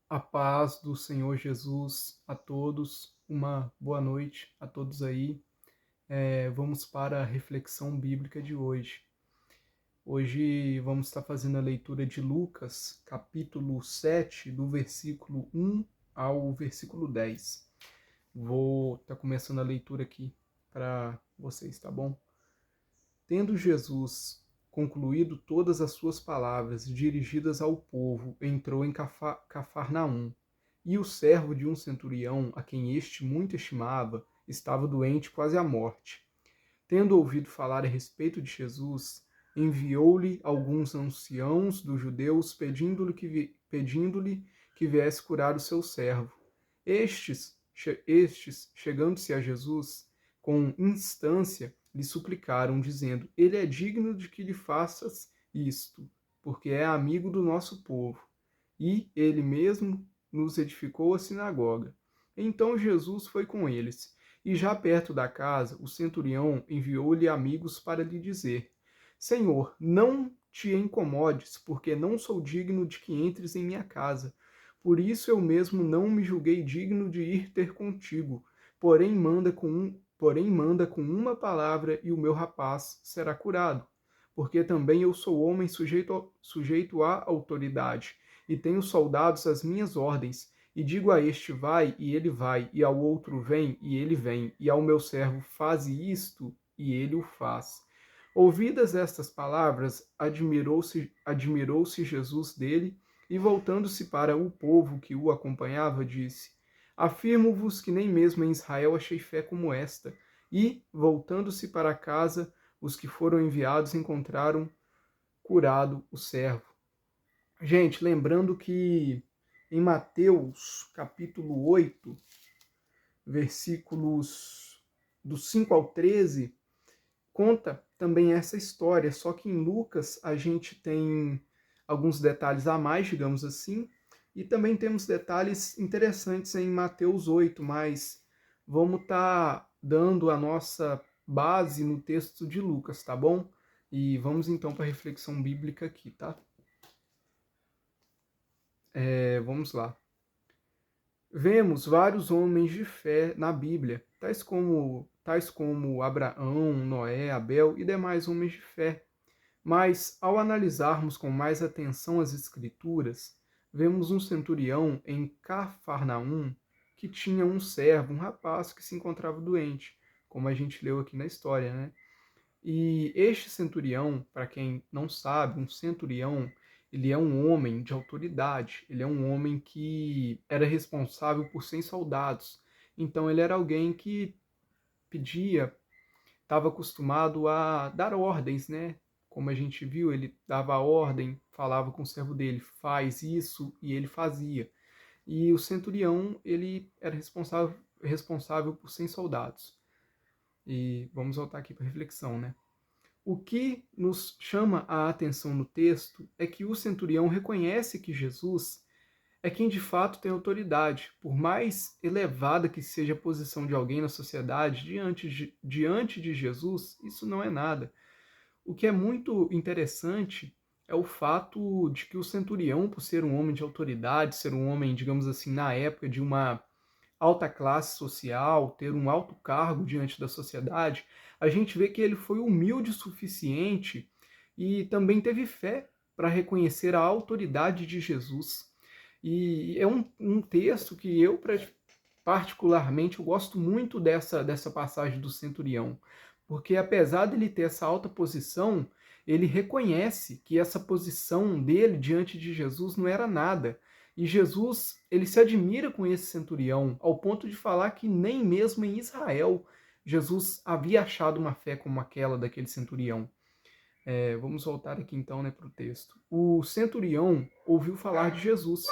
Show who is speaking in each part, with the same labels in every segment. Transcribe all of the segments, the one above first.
Speaker 1: A paz do Senhor Jesus a todos, uma boa noite a todos aí. Vamos para a reflexão bíblica de hoje. Hoje vamos estar fazendo a leitura de Lucas, capítulo 7, do versículo 1 ao versículo 10. Vou estar começando a leitura aqui para vocês, tá bom? Tendo Jesus concluído todas as suas palavras dirigidas ao povo, entrou em Cafarnaum. E o servo de um centurião, a quem este muito estimava, estava doente quase à morte. Tendo ouvido falar a respeito de Jesus, enviou-lhe alguns anciãos dos judeus, pedindo-lhe que viesse curar o seu servo. Estes, chegando-se a Jesus, com instância, lhe suplicaram, dizendo: Ele é digno de que lhe faças isto, porque é amigo do nosso povo. E ele mesmo nos edificou a sinagoga. Então Jesus foi com eles. E já perto da casa, o centurião enviou-lhe amigos para lhe dizer: Senhor, não te incomodes, porque não sou digno de que entres em minha casa. Por isso eu mesmo não me julguei digno de ir ter contigo. Porém manda com uma palavra e o meu rapaz será curado. Porque também eu sou homem sujeito à autoridade, e tenho soldados às minhas ordens, e digo a este vai, e ele vai, e ao outro vem, e ele vem, e ao meu servo faze isto, e ele o faz. Ouvidas estas palavras, admirou-se Jesus dele, e voltando-se para o povo que o acompanhava, disse: Afirmo-vos que nem mesmo em Israel achei fé como esta. E, voltando-se para casa, os que foram enviados encontraram curado o servo. Gente, lembrando que em Mateus capítulo 8, versículos do 5 ao 13, conta também essa história, só que em Lucas a gente tem alguns detalhes a mais, digamos assim, e também temos detalhes interessantes em Mateus 8, mas vamos estar dando a nossa base no texto de Lucas, tá bom? E vamos então para a reflexão bíblica aqui, tá? Vamos lá. Vemos vários homens de fé na Bíblia, tais como Abraão, Noé, Abel e demais homens de fé. Mas, ao analisarmos com mais atenção as Escrituras, vemos um centurião em Cafarnaum que tinha um servo, um rapaz que se encontrava doente, como a gente leu aqui na história, né? E este centurião, para quem não sabe, um centurião, ele é um homem de autoridade, ele é um homem que era responsável por 100 soldados. Então ele era alguém que pedia, estava acostumado a dar ordens, né? Como a gente viu, ele dava a ordem, falava com o servo dele, faz isso, e ele fazia. E o centurião, ele era responsável por 100 soldados. E vamos voltar aqui para a reflexão, né? O que nos chama a atenção no texto é que o centurião reconhece que Jesus é quem de fato tem autoridade. Por mais elevada que seja a posição de alguém na sociedade, diante de Jesus, isso não é nada. O que é muito interessante é o fato de que o centurião, por ser um homem de autoridade, ser um homem, digamos assim, na época de uma alta classe social, ter um alto cargo diante da sociedade, a gente vê que ele foi humilde o suficiente e também teve fé para reconhecer a autoridade de Jesus. E é um texto que eu, particularmente, eu gosto muito dessa passagem do centurião, porque apesar dele ter essa alta posição, ele reconhece que essa posição dele diante de Jesus não era nada. E Jesus, ele se admira com esse centurião, ao ponto de falar que nem mesmo em Israel Jesus havia achado uma fé como aquela daquele centurião. Vamos voltar aqui então, né, para o texto. O centurião ouviu falar de Jesus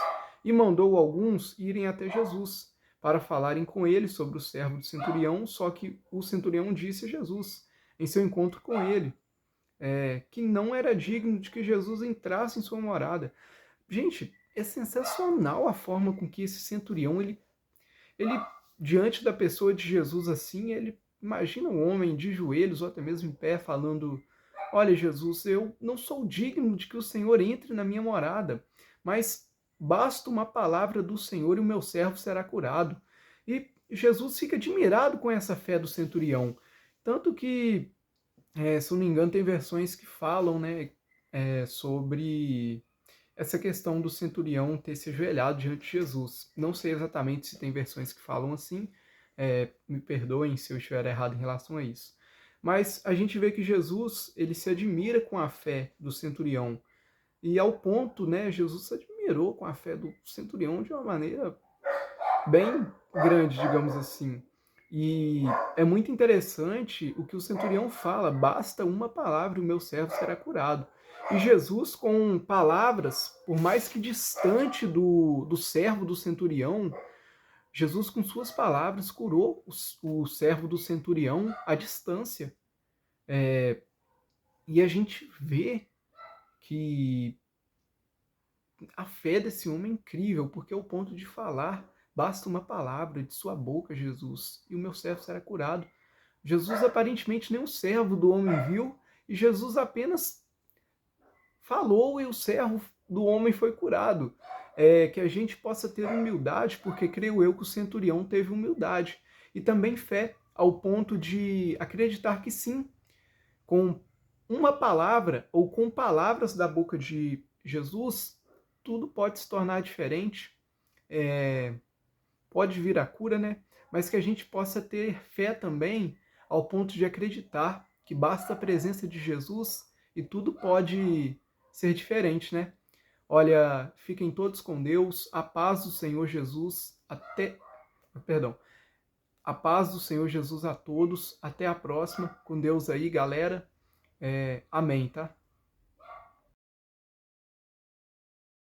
Speaker 1: e mandou alguns irem até Jesus para falarem com ele sobre o servo do centurião, só que o centurião disse a Jesus, em seu encontro com ele, que não era digno de que Jesus entrasse em sua morada. Gente, é sensacional a forma com que esse centurião, ele diante da pessoa de Jesus assim, ele imagina um homem de joelhos ou até mesmo em pé falando: Olha, Jesus, eu não sou digno de que o Senhor entre na minha morada, mas basta uma palavra do Senhor e o meu servo será curado. E Jesus fica admirado com essa fé do centurião. Tanto que, se eu não me engano, tem versões que falam, né, sobre essa questão do centurião ter se ajoelhado diante de Jesus. Não sei exatamente se tem versões que falam assim, me perdoem se eu estiver errado em relação a isso. Mas a gente vê que Jesus, ele se admira com a fé do centurião. E ao ponto, né, Jesus se admirou com a fé do centurião de uma maneira bem grande, digamos assim. E é muito interessante o que o centurião fala: basta uma palavra e o meu servo será curado. E Jesus, com palavras, por mais que distante do servo do centurião, Jesus, com suas palavras, curou o servo do centurião à distância. E a gente vê que a fé desse homem é incrível, porque é o ponto de falar: basta uma palavra de sua boca, Jesus, e o meu servo será curado. Jesus aparentemente nem um servo do homem viu, e Jesus apenas falou e o servo do homem foi curado. Que a gente possa ter humildade, porque creio eu que o centurião teve humildade. E também fé, ao ponto de acreditar que sim, com uma palavra ou com palavras da boca de Jesus, tudo pode se tornar diferente. Pode vir a cura, né? Mas que a gente possa ter fé também ao ponto de acreditar que basta a presença de Jesus e tudo pode ser diferente, né? Olha, fiquem todos com Deus, a paz do Senhor Jesus, a paz do Senhor Jesus a todos, até a próxima, com Deus aí, galera, amém, tá?